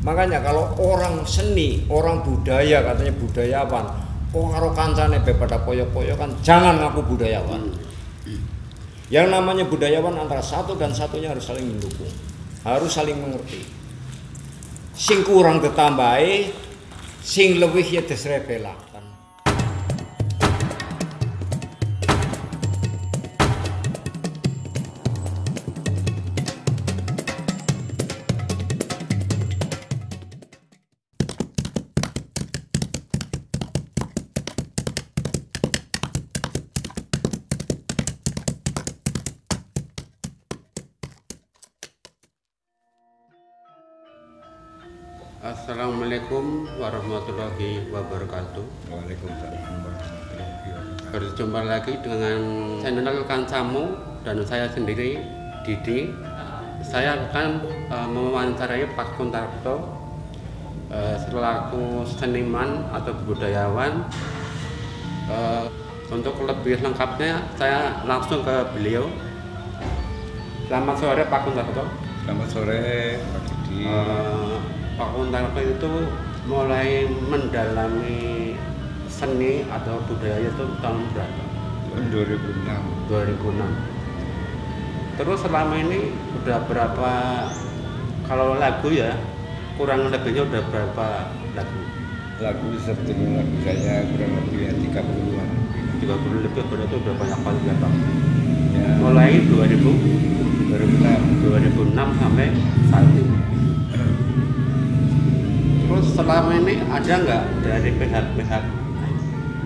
Makanya kalau orang seni, orang budaya, katanya budayawan, kok karo kancane be pada poyo-poyo kan, jangan ngaku budayawan. Yang namanya budayawan antara satu dan satunya harus saling mendukung, harus saling mengerti. Sing kurang ditambahi, sing lebih ya disrepelaken. Assalamualaikum warahmatullahi wabarakatuh. Waalaikumsalam warahmatullahi wabarakatuh. Berjumpa lagi dengan channel Kancamu dan saya sendiri, Didi. Saya akan mewawancarai Pak Kuntarto selaku seniman atau budayawan. Untuk lebih lengkapnya saya langsung ke beliau. Selamat sore Pak Kuntarto. Selamat sore Pak Didi. Pak Kuntarto itu mulai mendalami seni atau budaya itu tahun berapa? Tahun 2006. 2006. Terus selama ini udah berapa, kalau lagu ya kurang lebihnya udah berapa lagu? Lagu sebetulnya lagu saya kurang lebih 30-an. 30 lebih, berarti udah banyak kali ya Pak. Ya, Mulai 2006 sampai saat ini. Terus selama ini ada nggak dari pihak-pihak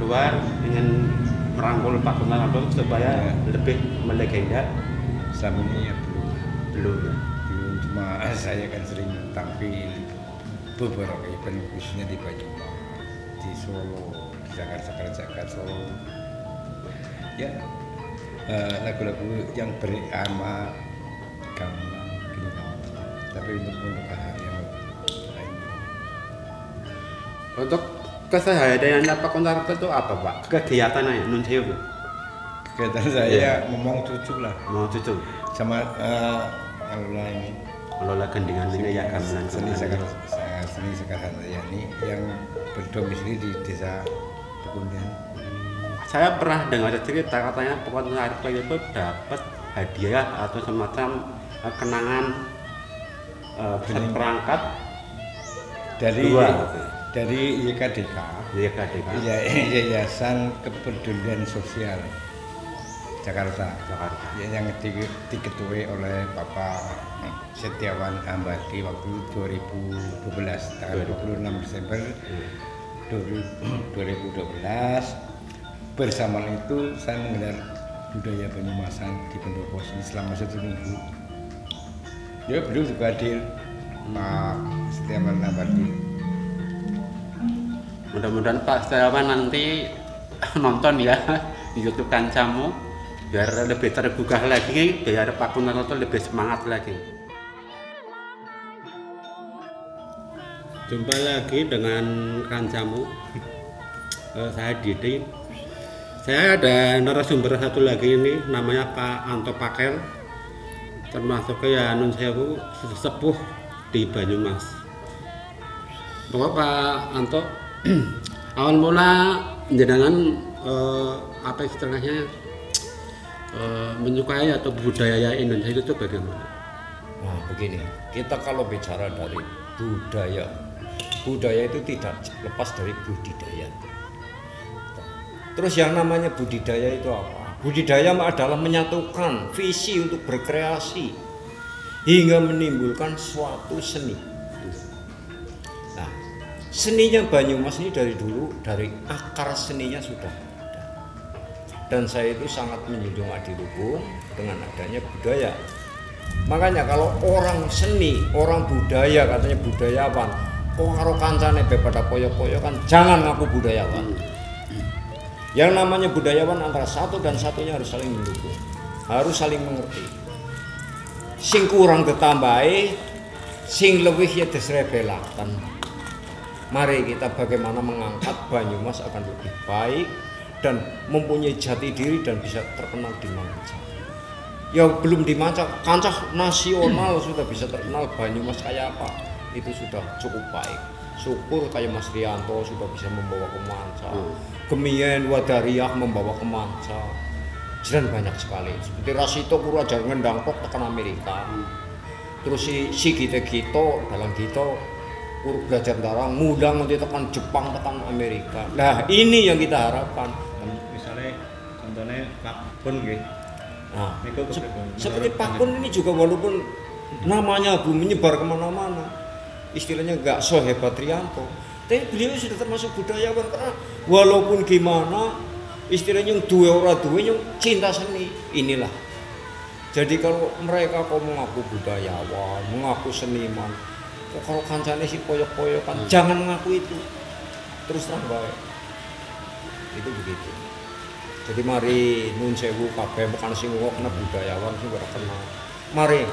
luar ingin merangkul Pak Kuntarto supaya lebih melegenda? selama ini ya Belum ya. belum, cuma saya kan sering tampil beberapa event khususnya di Banyumas, di Solo, di Jakarta Solo. Ya, lagu-lagu yang berirama gamelan, gini tapi untuk hal yang lain. Untuk keseharian Pak Kuntarto itu apa Pak? Kegiatannya nun sewu. Kegiatan saya ngomong cucu lah Mau cucu sama alumni ini mengelola gendingan ini ya gamelan seni Sekarhayani ini yang berdomisili di desa Pekundian. Saya pernah dengar cerita katanya Pak Kuntarto itu dapat hadiah atau semacam kenangan perangkat dari dua YKDK, Yayasan Kepedulian Sosial Jakarta, yang diketuai oleh Bapak Setiawan Hambadi waktu 2012 tanggal 26 Desember 2012. Bersamaan itu saya menggelar budaya Banyumasan di pendopo ini selama 1 minggu. Ya beliau juga hadir, Pak Setiawan Hambadi. Mudah-mudahan Pak Setiawan nanti nonton ya di YouTube Kancamu biar lebih tergugah lagi, biar Pak Kuntarto lebih semangat lagi. Jumpa lagi dengan Kancamu. Saya Didi. Saya ada narasumber satu lagi ini, namanya Pak Anto Pakel, termasuk ya nun sewu sesepuh di Banyumas. Pokoknya Pak Anto, awal mula jenengan apa istilahnya menyukai atau budaya Indonesia itu bagaimana? Nah begini, kita kalau bicara dari budaya itu tidak lepas dari budidaya. Terus yang namanya budidaya itu apa? Budidaya adalah menyatukan visi untuk berkreasi hingga menimbulkan suatu seni. Nah, seninya Banyumas ini dari dulu, dari akar seninya sudah ada. Dan saya itu sangat menjunjung adiluhung dengan adanya budaya. Makanya kalau orang seni, orang budaya, katanya budayawan, kok karo kancane be pada poyo-poyo kan, jangan ngaku budayawan. Yang namanya budayawan antara satu dan satunya harus saling mendukung, harus saling mengerti. Sing kurang ditambahi, sing lebih ya disrepelaken. Mari kita bagaimana mengangkat Banyumas akan lebih baik dan mempunyai jati diri dan bisa terkenal di manca. Ya belum di manca, kancah nasional sudah bisa terkenal Banyumas kayak apa. itu sudah cukup baik. Syukur kayak Mas Rianto sudah bisa membawa ke manca, Gemien Wadariah membawa ke manca, dan banyak sekali. Seperti Rasito Kurajar Ngendangkok tekan Amerika, terus si Gito dalam Gito Kur belajar darang mudang nanti tekan Jepang tekan Amerika. Nah ini yang kita harapkan. Misalnya contohnya Pak Pun gitu. Nah, seperti Pak Kun ini juga walaupun namanya belum menyebar kemana-mana, istilahnya nggak sehebat Rianto, tapi beliau sudah termasuk budayawan karena walaupun gimana istilahnya yang dua orang dua yang cinta seni inilah. Jadi kalau mereka kau mengaku budayawan, mengaku seniman, kalau kancane si koyok-koyokan jangan mengaku itu, terus terang baik. Itu begitu. Jadi mari nun sewu kabeh bukan sing kena budayawan sing ora kenal. Mari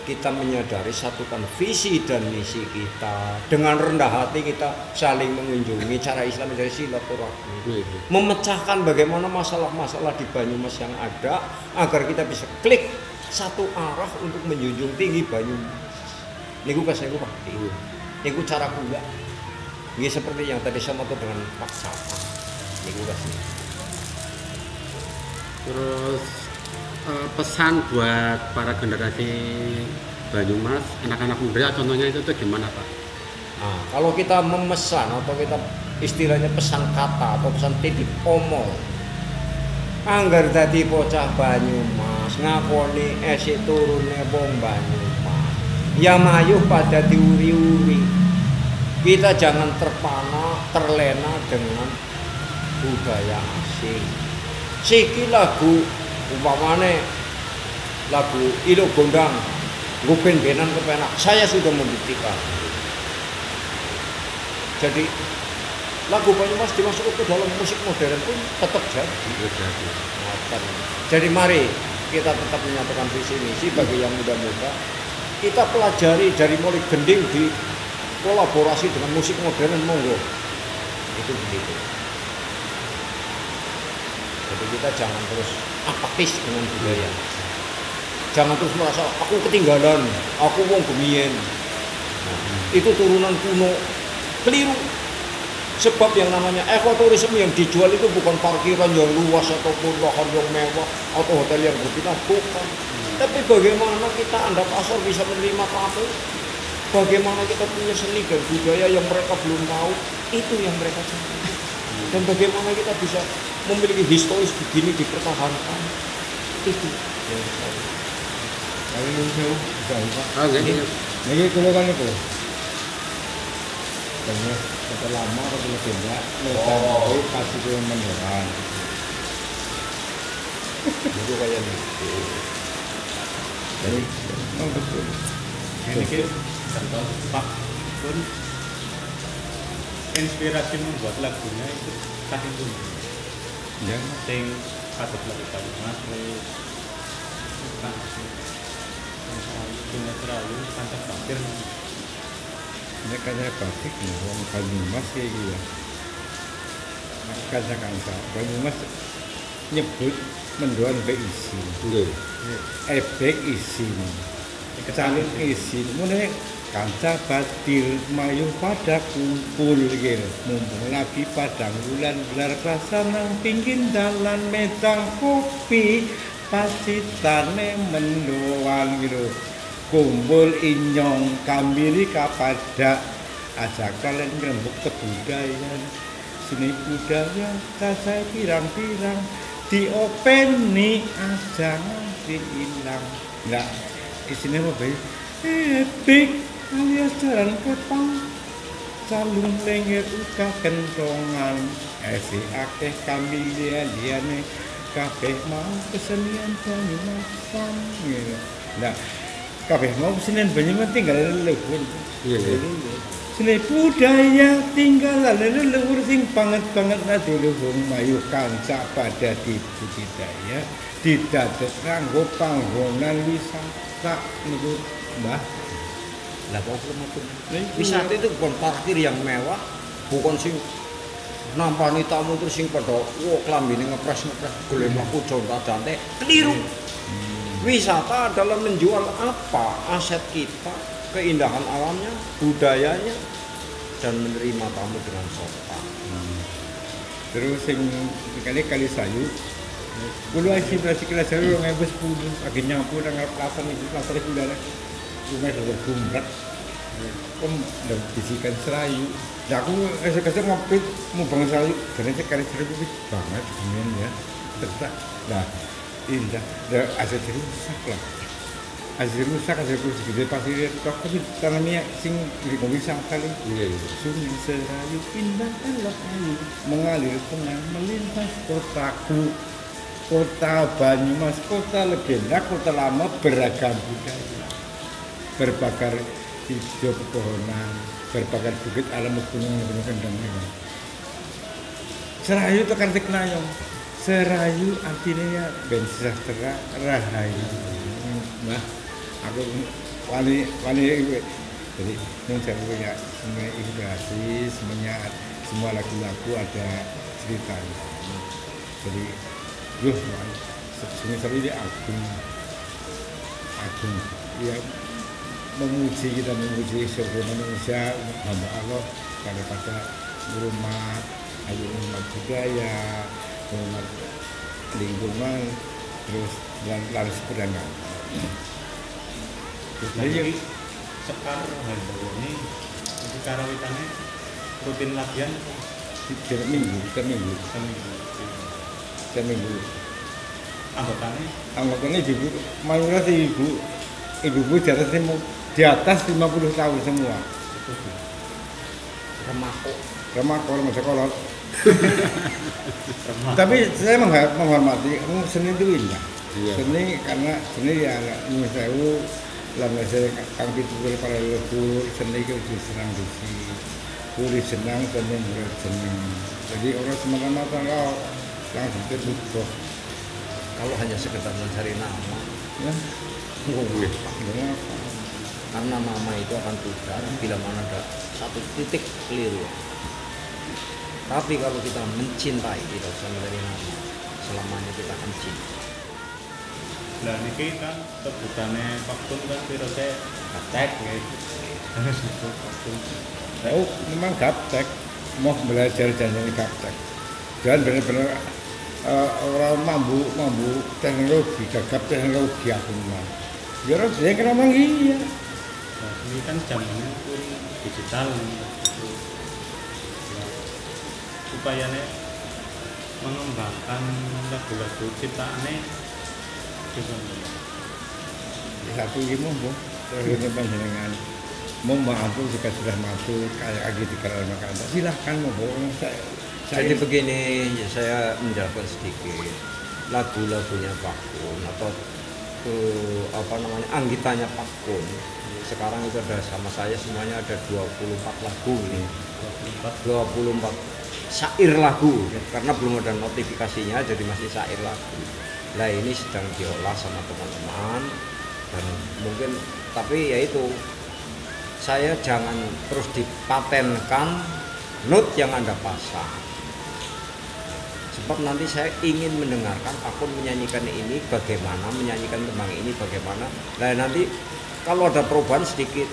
kita menyadari satukan visi dan misi kita, dengan rendah hati kita saling mengunjungi, cara Islam dari silaturahmi, memecahkan bagaimana masalah-masalah di Banyumas yang ada agar kita bisa klik satu arah untuk menjunjung tinggi Banyumas. Niku kasih aku pasti, niku cara kula. Ini seperti yang tadi saya matur dengan Pak Sapa. Niku kasih. Terus pesan buat para generasi Banyumas, anak-anak muda contohnya itu tuh gimana Pak? Nah, kalau kita memesan atau kita istilahnya pesan kata atau pesan titip omong, anggar dadi bocah Banyumas ngakoni esik turune wong Banyumas, ya mayuh pada diuri-uri. Kita jangan terlena dengan budaya asing. Siki lagu umpamane lagu Ilo Gondang gue ben-benan kepenak, saya sudah membuktikan. Jadi lagu Banyumas dimasukkan ke dalam musik modern pun tetap jadi. Jadi mari kita tetap menyatukan visi misi bagi yang muda-muda. Kita pelajari dari mulai gending di kolaborasi dengan musik modern, monggo. Itu begitu. Jadi kita jangan terus apatis dengan budaya. Jangan terus merasa aku ketinggalan, aku wong Gemien. Itu turunan kuno, keliru. Sebab yang namanya ekoturisme yang dijual itu bukan parkiran yang luas ataupun lahan yang mewah atau hotel yang berbintang, bukan. Tapi bagaimana kita Anda pasar bisa menerima tamu, bagaimana kita punya seni dan budaya yang mereka belum tahu, itu yang mereka cari. Dan bagaimana kita bisa memiliki historis begini dipertahankan, itu yang saya. Kalau yang jauh bisa Pak. Gitu. Ini kalau kan itu. Karena kata lama atau legenda, tapi pasti itu mendoan. Itu kayak gitu. Jadi, betul. Ini ki contoh Pak Pun inspirasi membuat lagunya itu kasih pun. Ya, Sing patut lakukan Mas Pak. Punya terlalu pantas tampil. ini kayaknya batik nih, orang Banyumas kayak gitu ya. Kanca-kanca Banyumas nyebut mendoan be isin. Ebek isin. Saling isin. Mulai kanca batil mayu pada kumpul gitu. Mumpung lagi padang bulan gelar rasa nang pinggir dalan metang kopi pasti tane mendoan gitu. Kumpul inyong kambiri kapada aja kalian ngerembuk kebudayaan seni budaya saya pirang-pirang diopeni aja nganti ilang. Enggak isinya apa ya? Epic alias jalan kepang calung lengger uga kentongan esi akeh kami liane kabeh mau kesenian Banyumasan gitu. Nah, kabeh mau kesenian Banyumas tinggal leluhur. Iya. Seni budaya tinggal leluhur sing banget nanti leluhur mayu kanca pada budidaya didados nganggo panggonan wisata niku Mbah. Lah kok wisata itu bukan parkir yang mewah, bukan sing nampani tamu terus sing padha klambine ngepres golek mlaku jonta-jante, keliru. Wisata adalah menjual apa? Aset kita, keindahan alamnya, budayanya, dan menerima tamu dengan sopan. Terus sing kali sayu kulo asimilasi kelas sayu 2010 lagi nyampur nang ngarep plasan iki pasar udara rumah sudah gumbrat udah bisikan serayu ya aku esok-esok ngopit mau bangun serayu karena saya kali serayu banget kemudian ya terus nah indah aset rusak lah aset rusak gede pasir tok tapi tanamnya sing ngomong sama kali sungai serayu indah elok ayu mengalir tenang melintas kotaku kota Banyumas, kota legenda, kota lama beragam budaya berbakar hijau pepohonan berbakar bukit alam gunung kendang Serayu itu kan Nayong Serayu artinya ya ben sejahtera rahayu nah aku wali jadi yang saya punya semua inspirasi semuanya semua lagu-lagu ada ceritanya jadi Sungai ini agung ya memuji seluruh manusia hamba Allah daripada hormat ayo hormat budaya hormat lingkungan terus lalu sepedanya Jadi sekar Handoko ini untuk karawitannya rutin latihan setiap minggu anggotanya ibu mayoritas ibu di atas 50 tahun semua remaja sekolah tapi saya menghormati seni itu indah seni karena seni ya menurut saya lama saya kang pitul para leluhur seni itu disenang disi kuri senang seni senang jadi orang semata-mata langsung terbuka Kalau hanya sekedar mencari nama, ya karena nama itu akan pudar bila mana ada satu titik keliru. Tapi kalau kita mencintai, tidak usah mencari nama, selamanya kita akan cinta. Nah ini kan sebutannya Paktun kan virusnya gaptek gitu. oh memang gaptek mau belajar jangan gaptek dan benar-benar orang mampu teknologi gagap teknologi aku mah ya orang saya kira memang iya Nah, ini kan zamannya pun digital gitu. Ya, upayanya mengembangkan lagu-lagu ciptaannya satu ini mau terus panjenengan mau mampu jika sudah mampu kayak lagi di kalangan makan silahkan mau Jadi begini, ya saya menjelaskan sedikit lagu-lagunya Pak Kun atau anggitannya Pak Kun. Sekarang itu ada sama saya semuanya ada 24 lagu ini. 24 syair lagu karena belum ada notifikasinya jadi masih syair lagu. Nah ini sedang diolah sama teman-teman dan mungkin tapi yaitu saya jangan terus dipatenkan note yang Anda pasang. Sebab nanti saya ingin mendengarkan Akun menyanyikan ini bagaimana, menyanyikan tembang ini bagaimana. Nah nanti kalau ada perubahan sedikit,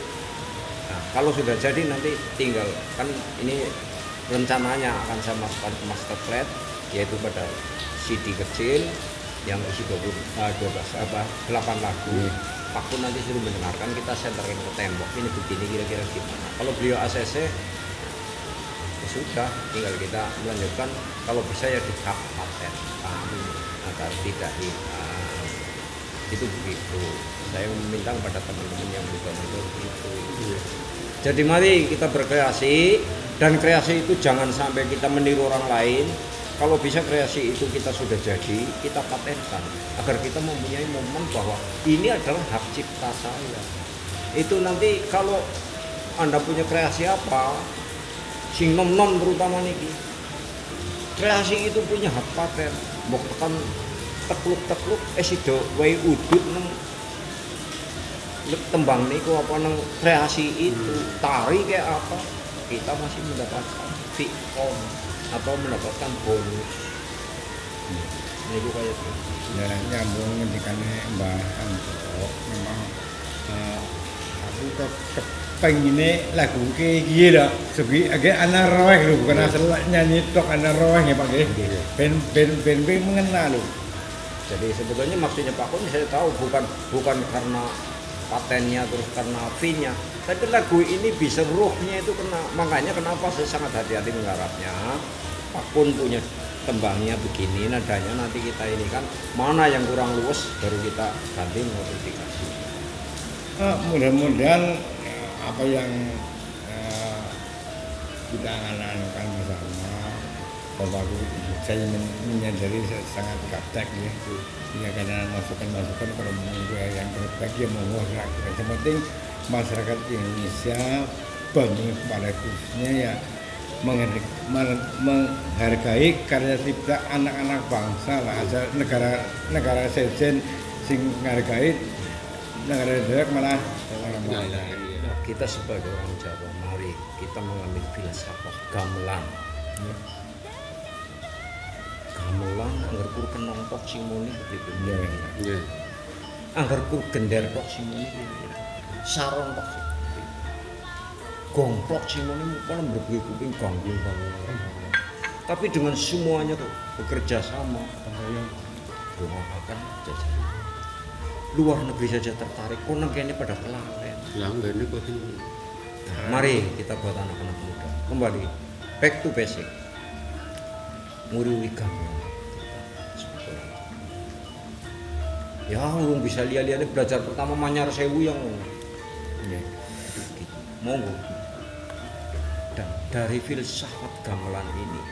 nah, kalau sudah jadi nanti tinggal kan ini rencananya akan saya masukkan ke master plate yaitu pada CD kecil yang isi 8 lagu. Akun nanti suruh mendengarkan kita senterin ke tembok ini begini kira-kira gimana. Kalau beliau ACC ya sudah tinggal kita melanjutkan kalau bisa ya di hak paten agar tidak hilang itu begitu saya meminta kepada teman-teman yang betul-betul begitu jadi mari kita berkreasi dan kreasi itu jangan sampai kita meniru orang lain kalau bisa kreasi itu kita sudah jadi kita patenkan agar kita mempunyai momen bahwa ini adalah hak cipta saya itu nanti kalau Anda punya kreasi apa sing nom-nom terutama niki kreasi itu punya hak paten mau tekan tekluk sido wae udut nang tembang niku apa nang kreasi itu tari kayak apa kita masih mendapatkan fee-on atau mendapatkan bonus niku kayak gitu ya nyambung ngendikane Mbah Anto memang aku aku pengennya lagu iki lho segi agak ana roeh lho bukan asal nyanyi tok ana roeh ya Pak nggih. Ben mengenal lho. Jadi sebetulnya maksudnya Pak Kun saya tahu bukan karena patennya terus karena fee-nya, tapi lagu ini bisa ruhnya itu kena, makanya kenapa saya sangat hati-hati menggarapnya. Pak Kun punya tembangnya begini, nadanya nanti kita ini kan mana yang kurang luwes baru kita ganti modifikasi. Mudah-mudahan apa yang kita angan-angan bersama, bahwa saya menyadari sangat gaptek ya. Ya karena masukan-masukan kalau menunggu yang terbaik ya monggo silakan. Yang penting masyarakat Indonesia banyak pada khususnya ya menghargai karya cipta anak-anak bangsa lah. Asal negara sejen sing menghargai negara daerah malah Kita sebagai orang Jawa, mari kita mengambil filsafat gamelan. Ya. Gamelan anggar kur kenong tok sing muni begitu. Nggih. Anggar kur gender tok sing muni sarong tok. Gongplok sing muni kan berkuping ganggu bangun. Tapi dengan semuanya tuh bekerja sama, doakan saja. Luar negeri saja tertarik, kok negeri ini pada kelalen. Lah nggak ini kok Mari kita buat anak-anak muda kembali back to basic, nguri gamelan. Ya, belum bisa lihat-lihat belajar pertama Manyar Sewu yang monggo. Dan dari filsafat gamelan ini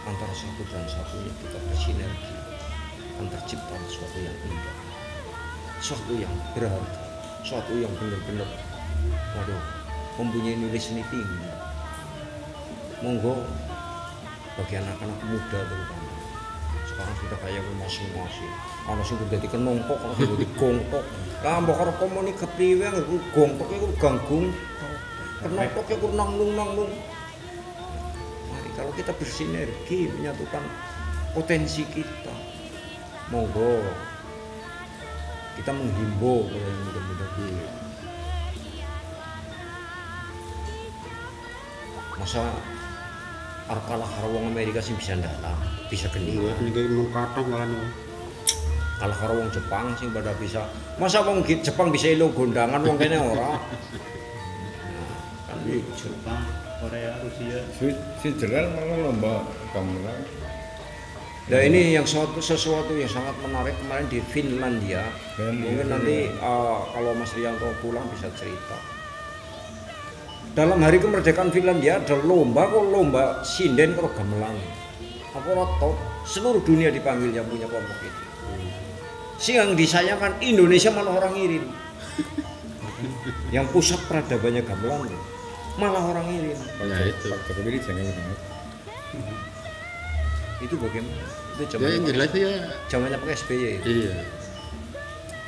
antara satu dan satunya kita bersinergi, akan tercipta sesuatu yang indah, sesuatu yang berharga, sesuatu yang benar-benar mempunyai nilai seni tinggi. Monggo bagi anak-anak muda terutama sekarang sudah kayak masing-masing ana sing dadi kenongkok ana sing dadi gongkok lah mbok karo komuni kepriwe nggo gongkok iku ganggung kenongkok iku nanglung mari kalau kita bersinergi menyatukan potensi kita monggo kita menghimbau kepada muda-muda kita. Masa kalah karo wong Amerika sih bisa datang, bisa geni. Niki mun kathah malah niku. Kalah karo wong Jepang sing pada bisa. Masa wong Jepang bisa ilo gondangan wong kene ora. Kan Jepang, Korea, Rusia. Switzerland malah lomba gamelan. Nah ini yang sesuatu yang sangat menarik kemarin di Finlandia. Mungkin nanti kalau Mas Rianto pulang bisa cerita. Dalam hari kemerdekaan Finlandia ada lomba sinden karo gamelan. Apa rotot seluruh dunia dipanggil yang punya kelompok itu. Yang disayangkan Indonesia malah orang ngirim. Yang pusat peradabannya gamelan malah orang ngirim. Ya itu. Faktor ini jangan banget. Itu bagaimana? Itu Ya yang jelas ya. zamannya Pak SBY. Iya.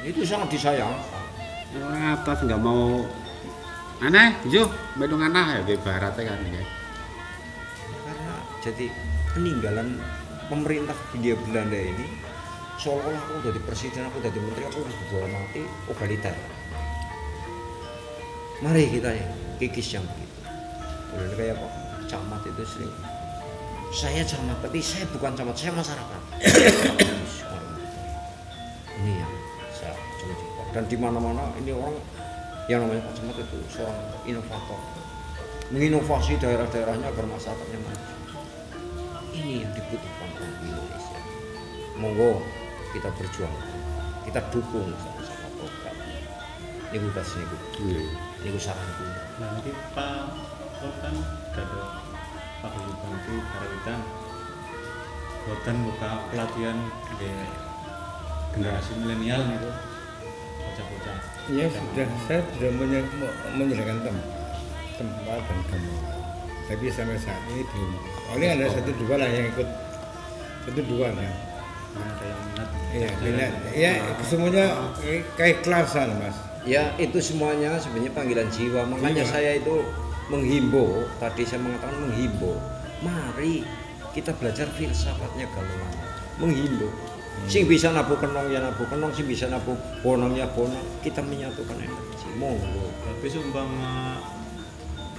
Itu sangat disayangkan. Orang atas nggak mau aneh, jo, bedung aneh ya di baratnya kan ya. Karena jadi peninggalan pemerintah Hindia Belanda ini seolah-olah aku jadi presiden, aku jadi menteri, aku harus dihormati egaliter. Mari kita ya kikis yang begitu. Udah kayak apa? Camat itu sering. Saya camat, tapi saya bukan camat, saya masyarakat. Ini yang saya coba. Dan di mana-mana ini orang yang namanya Pak Camat itu seorang inovator, menginovasi daerah-daerahnya agar masyarakatnya maju. Ini yang dibutuhkan orang Indonesia. Monggo kita berjuang, kita dukung sama-sama program. Ini udah sini, ini saranku. Nah nanti Pak Kol kan ada Pak Bupati Karawitan, buatan buka pelatihan di generasi milenial itu, bocah-bocah. Ya sudah, saya sudah menyediakan tempat dan gamelan. Tapi sampai saat ini belum. Paling ada 1-2 lah yang ikut, 1-2 lah. Ada yang minat. Iya, minat. Ya semuanya kayak kelasan mas. Ya itu semuanya sebenarnya panggilan jiwa. Makanya saya itu menghimbau, tadi saya mengatakan menghimbau. Mari kita belajar filsafatnya gamelan. Menghimbau. Sing bisa nabuh kenong ya nabuh kenong, sing bisa nabuh bonong ya bonong. Kita menyatukan energi. Monggo. Tapi seumpama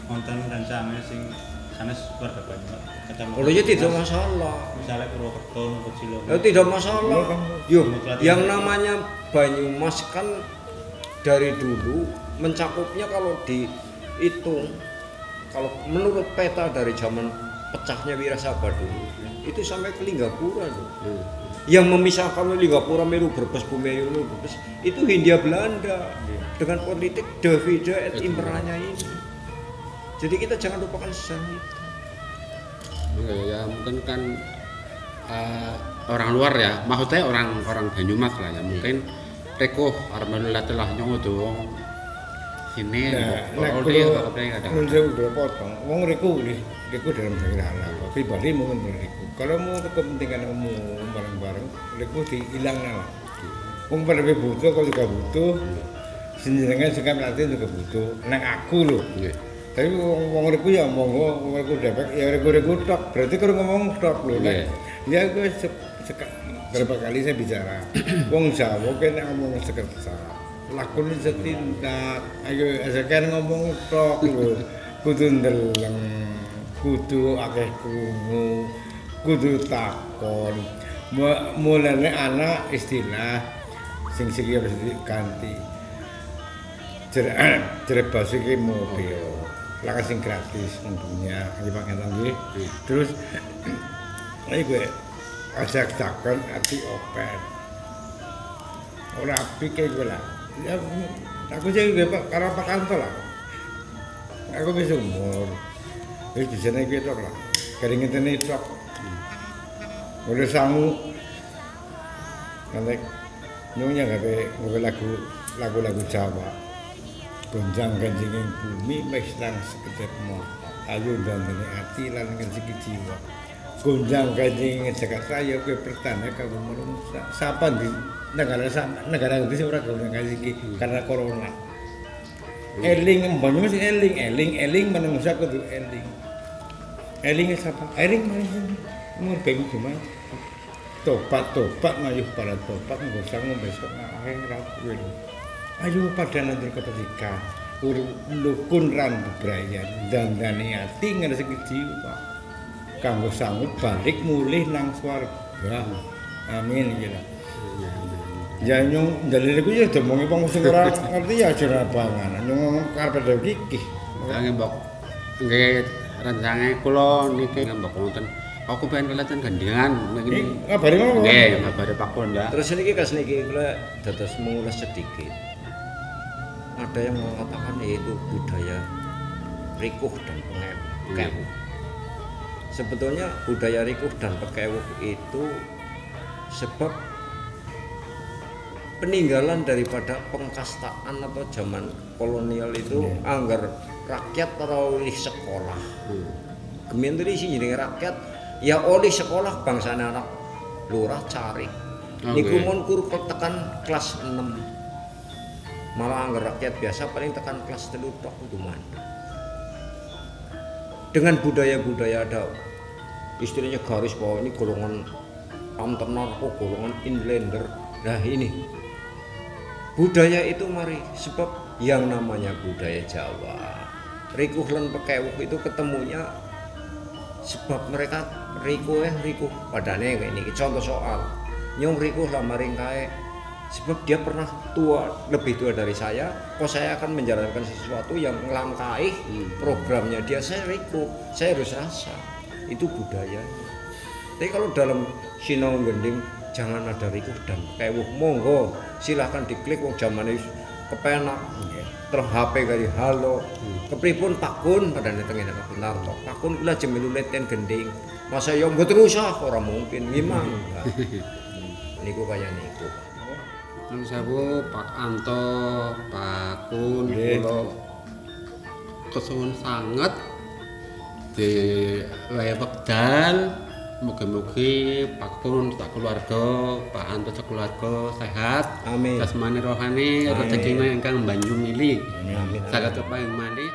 konten rancangnya sing sanes warga Banyumas kecamatan. Kalau ya tidak masalah. Misalnya Purwokerto atau Cilacap. Ya tidak masalah. Yuk, yang namanya Banyumas kan dari dulu mencakupnya kalau dihitung, kalau menurut peta dari zaman pecahnya Wirasaba dulu, itu sampai ke Linggapura tuh. Yang memisahkan Linggapura, Meru Brebes, Bumiayu, Meru Brebes itu Hindia Belanda dengan politik Davida et Imperanya ini. Jadi kita jangan lupakan sejarah itu. Ya mungkin kan orang luar ya, maksudnya orang Banyumas lah ya, mungkin reko armalah telah nyong dong sini Nek kalau potong, wong riku dalam segala hal. Pribadi mungkin riku. Kalau mau kepentingan umum bareng-bareng, riku dihilang lah. Wong pada butuh, kalau juga butuh, senjenengan sekarang latihan juga butuh. Nang aku loh. Tapi wong riku ya monggo, wong riku dapat, ya riku tok. Berarti kalau ngomong tok loh. Ya gue berapa kali saya bicara, wong Jawa kan ngomong seketar. Lakune setindak, ayo sekarang ngomong tok lho, kudu ndeleng, kudu akeh krungu, kudu takon. Mulane ana istilah sing harus diganti. Jerebas iki mobil, laka sing gratis tentunya, iki pakai nggih. Terus ayo gue ajak takon ati opet. Ora pikir gue lah. Ya, aku sih Pak karena Pak Kanto lah. Aku bisa umur. Wis bisa naik tok lah. Keringetan tok. Udah sangu. Nanti nyonya gawe lagu Jawa. Gonjang ganjinging bumi mesrang sekedhep mo. Ayo dandane ati lan ngejiki jiwa. Gonjang ganjing Jakarta ya kowe pertanda kanggo menungsa. Sapa ndi negara itu ora gonjang ganjing karena corona. Eling Banyumas eling menungsa kudu eling. Eling sapa? Eling umur beng gimana? Tobat mayuh para tobat nggo sangu besok nang rapuh. Ayo pada nandur ketika lukun ran bebrayan dandane ati ngresiki jiwa. Kanggo sanggup balik mulih nang swarga. Amin gitu. Ya nyung dalile ku ya domongi wong sing ora ngerti ya aja bangan. Nyung karepe dhewe iki. Ngembok nggih rencange kula niki ngembok wonten. Aku pengen kelihatan gandengan ngene. Ngabari ngono. Nggih, ngabari Pak Konda. Terus niki kas niki kula dados mengulas sedikit. Ada yang mengatakan yaitu budaya rikuh dan pekewuh. Sebetulnya budaya rikuh dan pekewuh itu sebab peninggalan daripada pengkastaan atau zaman kolonial itu anggar rakyat ora oleh sekolah. Kemudian dari sini rakyat ya oleh sekolah bangsane anak lurah cari. Niku mun kur tekan kelas 6. Malah anggar rakyat biasa paling tekan kelas 3 tok kudu mandek. Dengan budaya-budaya ada istilahnya garis bawah ini golongan Amtenarko, golongan inlander. Nah ini budaya itu mari sebab yang namanya budaya Jawa rikuh lan pekewuh itu ketemunya sebab mereka rikuh padane kayak ini contoh soal nyong rikuh lah maring kae sebab dia pernah lebih tua dari saya, kok saya akan menjalankan sesuatu yang melangkahi programnya dia, saya rikuh, saya harus rasa, itu budaya. Tapi kalau dalam sinau gending jangan ada rikuh dan kewuh, monggo silahkan diklik wong zamane kepenak, terus HP kali halo, kepripun Pakun padane tengene Pak Narto, Pakun kula jemelu leten gending, masa yo mboten usah ora mungkin gimana. Niku kaya niku. Nun sewu Pak Anto, Pak Kun, kula kesuwun sanget di wayah wekdal. Mugi-mugi Pak Kun sak keluarga, Pak Anto sak keluarga sehat. Amin. Jasmani rohani rezekine ingkang banyu mili. Amin. Saged kepaing malih.